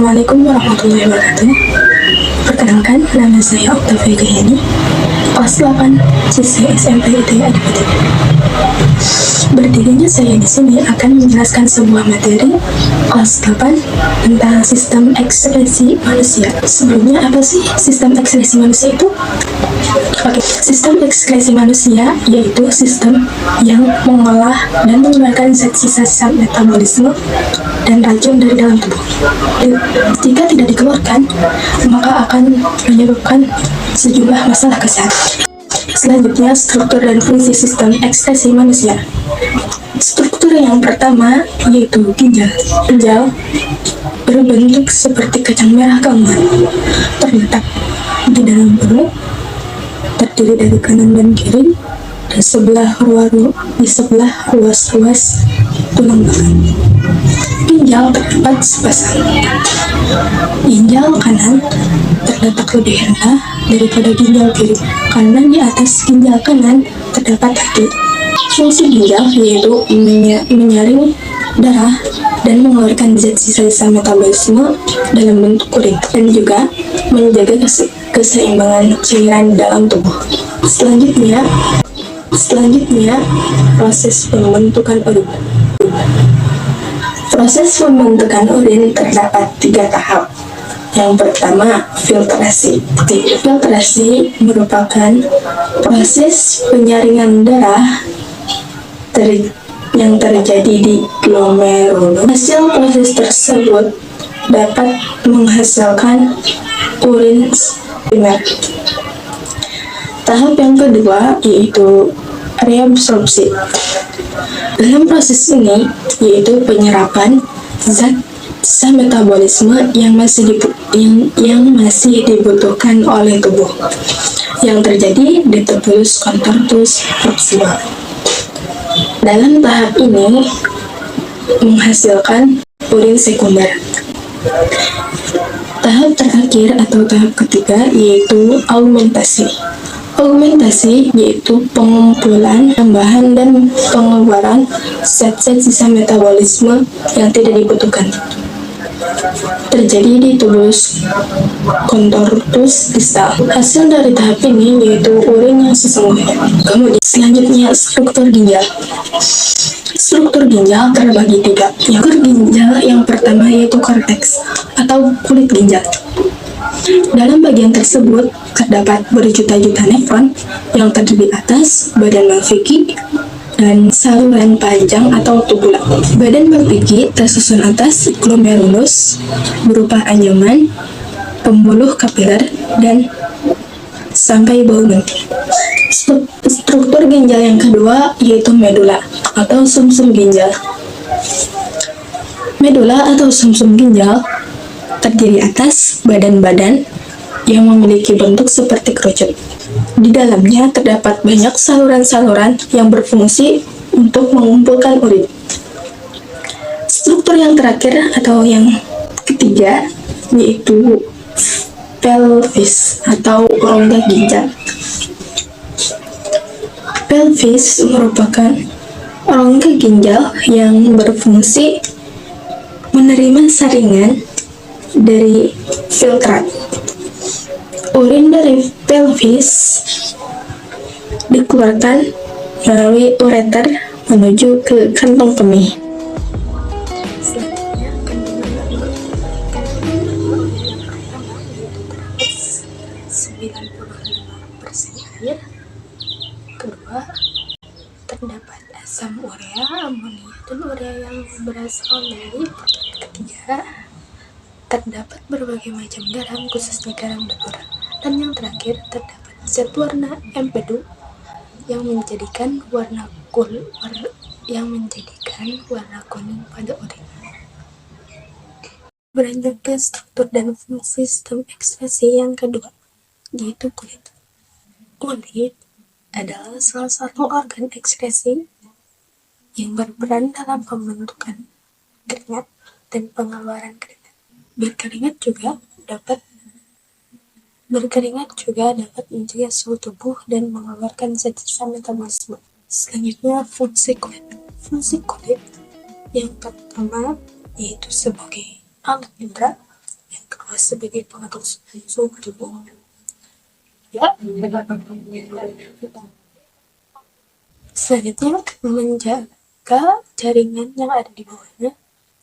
Assalamualaikum warahmatullahi wabarakatuh. Perkenalkan, nama saya Octavia Gayani, kelas 8, siswi SMP ITE Adipati. Berdirinya saya di sini akan menjelaskan sebuah materi kelas 8 tentang sistem ekspresi manusia. Sebelumnya, apa sih sistem ekspresi manusia itu? Oke, sistem ekskresi manusia yaitu sistem yang mengolah dan mengeluarkan zat sisa-sisa metabolisme dan racun dari dalam tubuh. Dan jika tidak dikeluarkan, maka akan menyebabkan sejumlah masalah kesehatan. Selanjutnya, struktur dan fungsi sistem ekskresi manusia. Struktur yang pertama yaitu ginjal. Ginjal berbentuk seperti kacang merah keempat, terletak di dalam perut, terdiri dari kanan dan kiri, dan di sebelah ruas-ruas tulang belakang. Ginjal terdapat sepasang. Ginjal kanan terletak lebih rendah daripada ginjal kiri, karena di atas ginjal kanan terdapat hati. Fungsi ginjal yaitu menyaring darah dan mengeluarkan zat sisa-sisa metabolisme dalam bentuk urin, dan juga menjaga keseimbangan cairan dalam tubuh. Selanjutnya, proses pembentukan urin. Proses pembentukan urin terdapat 3 tahap. Yang pertama, filtrasi. Filtrasi merupakan proses penyaringan darah yang terjadi di glomerulus. Hasil proses tersebut dapat menghasilkan urin primer. Tahap yang kedua yaitu reabsorpsi. Dalam proses ini yaitu penyerapan zat sisa metabolisme yang masih dibutuhkan oleh tubuh, yang terjadi di tubulus contortus proximal. Dalam tahap ini menghasilkan urin sekunder. Tahap terakhir atau tahap ketiga yaitu augmentasi. Augmentasi yaitu pengumpulan, tambahan, dan pengeluaran zat-zat sisa metabolisme yang tidak dibutuhkan. Terjadi di tubulus contortus distal. Hasil dari tahap ini yaitu urin yang sesungguhnya. Kemudian selanjutnya, struktur ginjal. Struktur ginjal terbagi 3. Struktur ginjal yang pertama yaitu korteks atau kulit ginjal. Dalam bagian tersebut terdapat berjuta-juta nefron yang terdiri atas badan Malfigi dan saluran panjang atau tubula. Badan Malfigi tersusun atas glomerulus berupa anyaman, pembuluh kapiler, dan sampai bau mentih. Struktur ginjal yang kedua yaitu medula atau sumsum ginjal. Medula atau sumsum ginjal terdiri atas badan-badan yang memiliki bentuk seperti kerucut. Di dalamnya terdapat banyak saluran-saluran yang berfungsi untuk mengumpulkan urin. Struktur yang terakhir atau yang ketiga yaitu pelvis atau rongga ginjal. Pelvis merupakan rongga ginjal yang berfungsi menerima saringan dari filtrat. Urin dari pelvis dikeluarkan melalui ureter menuju ke kantong kemih. Selanjutnya, kandungan lemak. Kandungan yang pertama yaitu 95% air. Kedua, terdapat asam urea, amonia, dan urea yang berasal dari. Ketiga, terdapat berbagai macam garam, khususnya garam dapur. Dan yang terakhir, terdapat zat warna empedu yang menjadikan warna kuning pada urin. Beranjak ke struktur dan fungsi sistem ekspresi yang kedua, yaitu kulit. Kulit adalah salah satu organ ekskresi yang berperan dalam pembentukan keringat dan pengeluaran keringat. Berkeringat juga dapat mencegah suhu tubuh dan mengeluarkan zat sisa metabolisme. Selanjutnya, fungsi kulit. Fungsi kulit yang pertama yaitu sebagai alat indera, sebagai pengatur suhu tubuh. Ya, selanjutnya menjaga jaringan yang ada di bawahnya,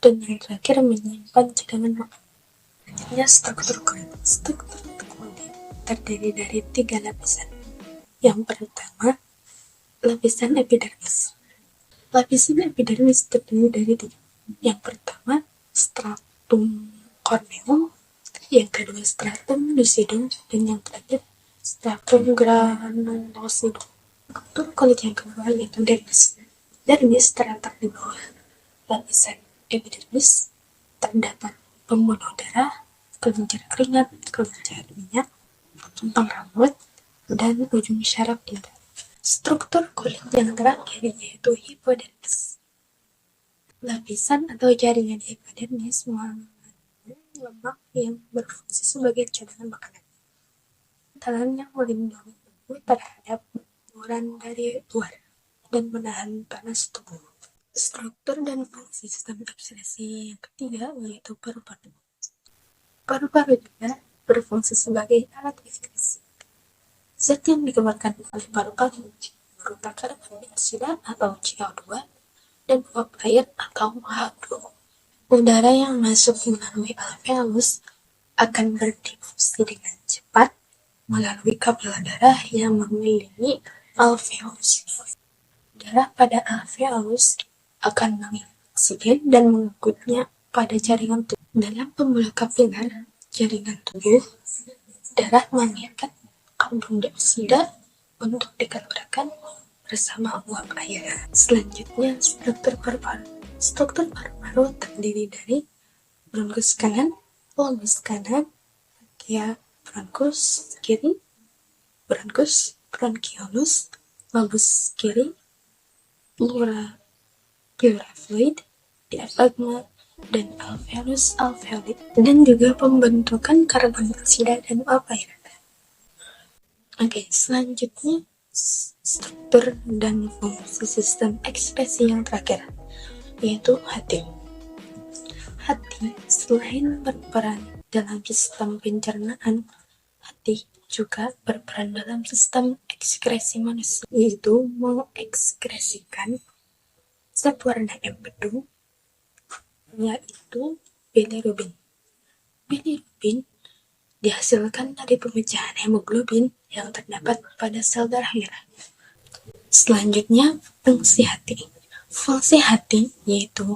dan yang terakhir menyimpan cadangan makanan. Struktur kulit terdiri dari 3 lapisan. Yang pertama, lapisan epidermis. Lapisan epidermis terdiri dari 3. Yang pertama, stratum corneum, yang kedua stratum lucidum, dan yang terakhir stratum granulosidum. Struktur kulit yang kedua yaitu dermis. Dermis terletak di bawah lapisan epidermis. Terdapat pembuluh darah, kelenjar keringat, kelenjar minyak, tumpang rambut, dan ujung syaraf indra. Struktur kulit yang terakhir yaitu hipodermis. Lapisan atau jaringan hipodermis mengandung lemak yang berfungsi sebagai cadangan makanan. Tahan yang melindungi tubuh terhadap benturan dari luar dan menahan panas tubuh. Struktur dan fungsi sistem ekskresi yang ketiga yaitu paru-paru. Paru-paru juga berfungsi sebagai alat ekskresi. Zat yang dikeluarkan oleh paru-paru berupa karbon dioksida atau CO2 dan uap air atau H2O. Udara yang masuk melalui alveolus akan berdifusi dengan cepat melalui kabel darah yang mengelilingi alveolus. Darah pada alveolus akan mengikat oksigen dan mengangkutnya pada jaringan tubuh. Dalam pembuluh kapiler jaringan tubuh, darah mengikat karbon dioksida untuk dikeluarkan bersama uap air. Selanjutnya, struktur paru-paru. Struktur paru-paru terdiri dari bronkus kanan, lobus kanan, trachea, bronkus kiri, bronkus bronchiolus, lobus kiri, pleura fluid, diafragma, dan alveolus alveolit, dan juga pembentukan karbon dioksida dan uap air. Oke, selanjutnya struktur dan fungsi sistem ekspresi yang terakhir, yaitu hati. Hati selain berperan dalam sistem pencernaan, hati juga berperan dalam sistem ekskresi manusia, yaitu mengekskresikan zat warna empedu, yaitu bilirubin. Bilirubin dihasilkan dari pemecahan hemoglobin yang terdapat pada sel darah merah. Selanjutnya, fungsi hati. Fungsi hati yaitu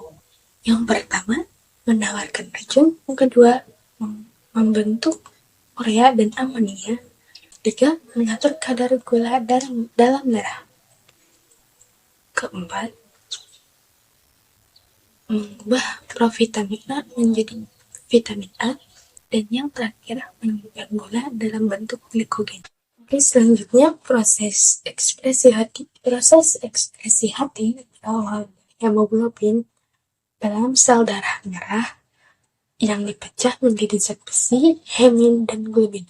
yang pertama, menawarkan racun, yang kedua, membentuk urea dan amonia, ketiga, mengatur kadar gula dalam darah, keempat, mengubah provitamin A menjadi vitamin A, dan yang terakhir menyimpan gula dalam bentuk glikogen. Oke, selanjutnya proses ekspresi hati. Proses ekspresi hati atau hemoglobin dalam sel darah merah yang dipecah menjadi zat besi, hemin, dan globin.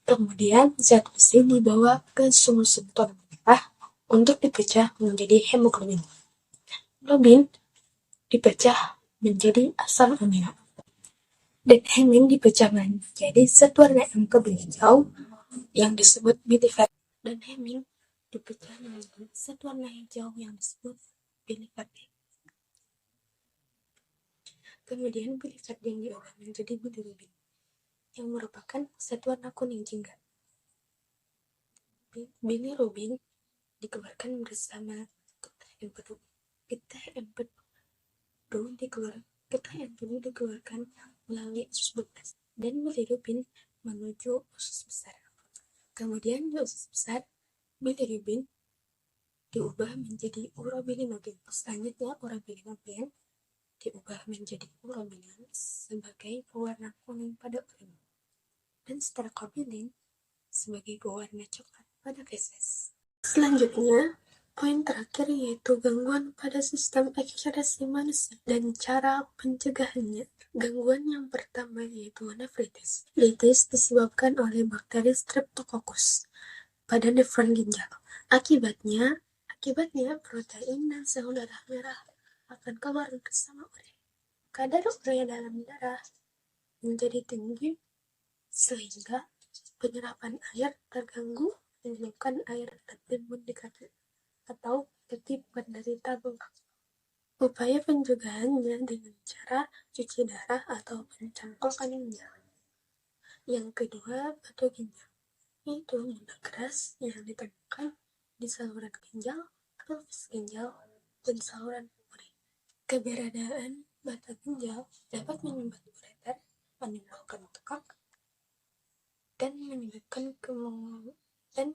Kemudian zat besi dibawa ke sumur-sumur darah merah untuk dipecah menjadi hemoglobin. Globin dipecah menjadi asam amino, dan hemin dipecah menjadi zat warna M kehijau yang disebut biliverdin, dan hemin dipecah menjadi zat warna hijau yang disebut biliverdin. Kemudian biliverdin diolah menjadi bilirubin yang merupakan zat warna kuning jingga. Bilirubin dikeluarkan bersama getah empedu. Getah empedu dikeluarkan melalui usus bekas, dan bilirubin menuju usus besar. Kemudian di usus besar, bilirubin diubah menjadi urobilinogen. Selanjutnya, urobilinogen diubah menjadi urobilin sebagai pewarna kuning pada urin, dan sterkobilin sebagai pewarna coklat pada feses. Selanjutnya, poin terakhir yaitu gangguan pada sistem ekskresi manusia dan cara pencegahannya. Gangguan yang pertama yaitu nefritis. Nefritis disebabkan oleh bakteri Streptococcus pada nefron ginjal. Akibatnya protein dan sel darah merah akan keluar bersama urea. Kadar urea dalam darah menjadi tinggi sehingga penyerapan air terganggu, menyebabkan air tertimbun di kaki atau kaki penderita bengkak. Upaya pencegahannya dengan cara cuci darah atau mencangkokkan ginjal. Yang kedua, batu ginjal, yaitu benda keras yang ditemukan di saluran ginjal, pelvis ginjal, dan saluran urin. Keberadaan batu ginjal dapat menyumbat ureter, menimbulkan bengkak, dan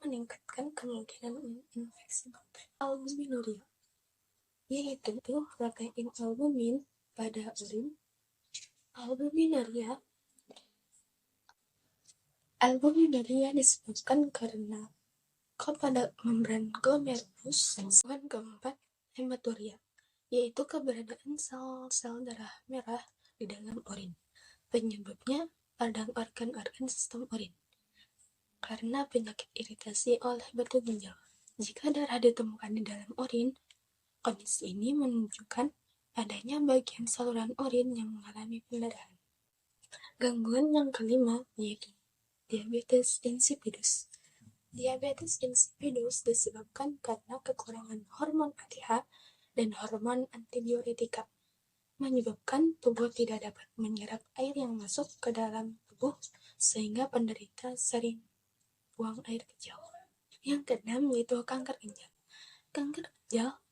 meningkatkan kemungkinan infeksi bakteri. Albuminuria, yaitu protein albumin pada urin. Albuminuria disebabkan karena pada membran glomerulus. Yang keempat, hematuria, yaitu keberadaan sel-sel darah merah di dalam urin. Penyebabnya radang organ-organ sistem urin karena penyakit iritasi oleh batu ginjal. Jika darah ditemukan di dalam urin, kondisi ini menunjukkan adanya bagian saluran urin yang mengalami pendarahan. Gangguan yang kelima yaitu diabetes insipidus. Diabetes insipidus disebabkan karena kekurangan hormon ATH dan hormon antidiuretika, menyebabkan tubuh tidak dapat menyerap air yang masuk ke dalam tubuh sehingga penderita sering buang air kecil. Yang keenam yaitu kanker ginjal. Kanker ginjal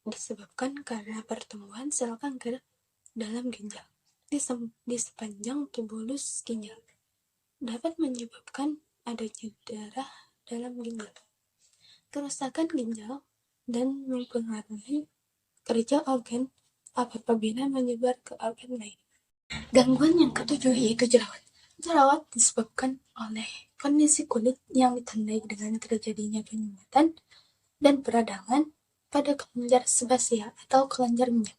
disebabkan karena pertumbuhan sel kanker dalam ginjal di sepanjang tubulus ginjal, dapat menyebabkan adanya darah dalam ginjal, kerusakan ginjal, dan mempengaruhi kerja organ apabila menyebar ke organ lain. Gangguan yang ketujuh yaitu jerawat. Jerawat disebabkan oleh kondisi kulit yang ditandai dengan terjadinya penyumbatan dan peradangan pada kelenjar sebasia atau kelenjar minyak.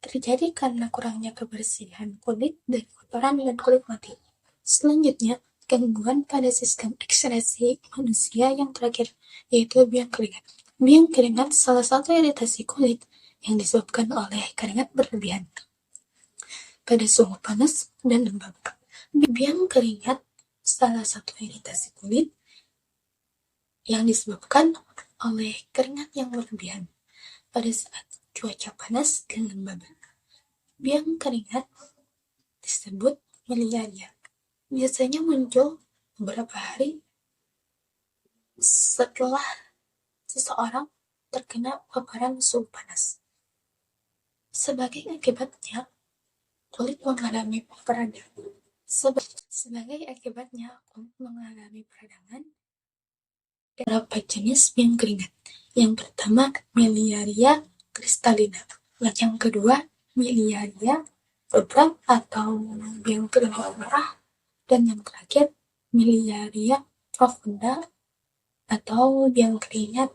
Terjadi karena kurangnya kebersihan kulit dari kotoran dan kulit mati. Selanjutnya, gangguan pada sistem ekskresi manusia yang terakhir, yaitu biang keringat. Biang keringat salah satu iritasi kulit yang disebabkan oleh keringat berlebihan pada suhu panas dan lembab. Biang keringat salah satu iritasi kulit yang disebabkan oleh keringat yang berlebihan pada saat cuaca panas dan lembab. Biang keringat disebut miliaria. Biasanya muncul beberapa hari setelah seseorang terkena paparan suhu panas. Sebagai akibatnya, kulit mengalami peradangan. Beberapa jenis biang keringat. Yang pertama, miliaria kristalina. Yang kedua, miliaria rubra atau biang keringat merah. Dan yang terakhir, miliaria profunda atau biang keringat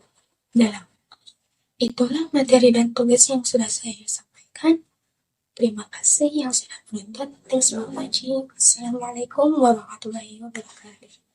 dalam. Itulah materi dan tugas yang sudah saya sampaikan. Terima kasih yang sudah menonton. Thanks for watching. Assalamualaikum warahmatullahi wabarakatuh.